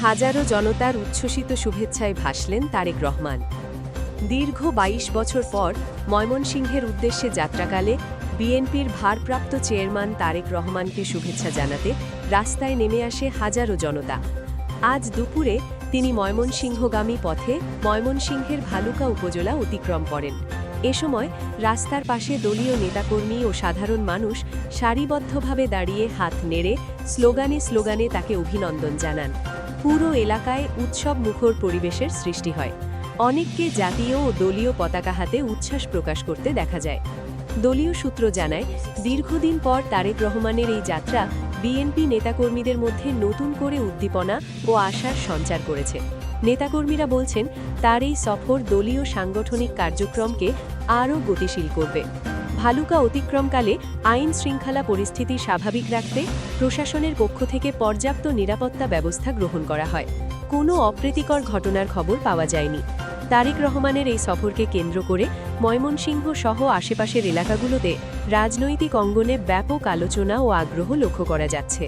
হাজারো জনতার উচ্ছ্বসিত শুভেচ্ছায় ভাসলেন তারেক রহমান। দীর্ঘ ২২ বছর পর ময়মনসিংহের উদ্দেশ্যে যাত্রাকালে বিএনপির ভারপ্রাপ্ত চেয়ারম্যান তারেক রহমানকে শুভেচ্ছা জানাতে রাস্তায় নেমে আসে হাজারো জনতা। আজ দুপুরে তিনি ময়মনসিংহগামী পথে ময়মনসিংহের ভালুকা উপজেলা অতিক্রম করেন। এ সময় রাস্তার পাশে দলীয় নেতাকর্মী ও সাধারণ মানুষ সারিবদ্ধভাবে দাঁড়িয়ে হাত নেড়ে স্লোগানে তাকে অভিনন্দন জানান। পুরো এলাকায় উৎসব মুখর পরিবেশের সৃষ্টি হয়। অনেককে জাতীয় ও দলীয় পতাকা হাতে উচ্ছ্বাস প্রকাশ করতে দেখা যায়। দলীয় সূত্র জানায়, দীর্ঘদিন পর তারেক রহমানের এই যাত্রা বিএনপি নেতাকর্মীদের মধ্যে নতুন করে উদ্দীপনা ও আশার সঞ্চার করেছে। নেতাকর্মীরা বলছেন, তার এই সফর দলীয় সাংগঠনিক কার্যক্রমকে আরও গতিশীল করবে। ভালুকা অতিক্রমকালে আইন শৃঙ্খলা পরিস্থিতি স্বাভাবিক রাখতে প্রশাসনের পক্ষ থেকে পর্যাপ্ত নিরাপত্তা ব্যবস্থা গ্রহণ করা হয়। কোনো অপ্রীতিকর ঘটনার খবর পাওয়া যায়নি। তারেক রহমানের এই সফরকে কেন্দ্র করে ময়মনসিংহ সহ আশেপাশের এলাকাগুলোতে রাজনৈতিক অঙ্গনে ব্যাপক আলোচনা ও আগ্রহ লক্ষ্য করা যাচ্ছে।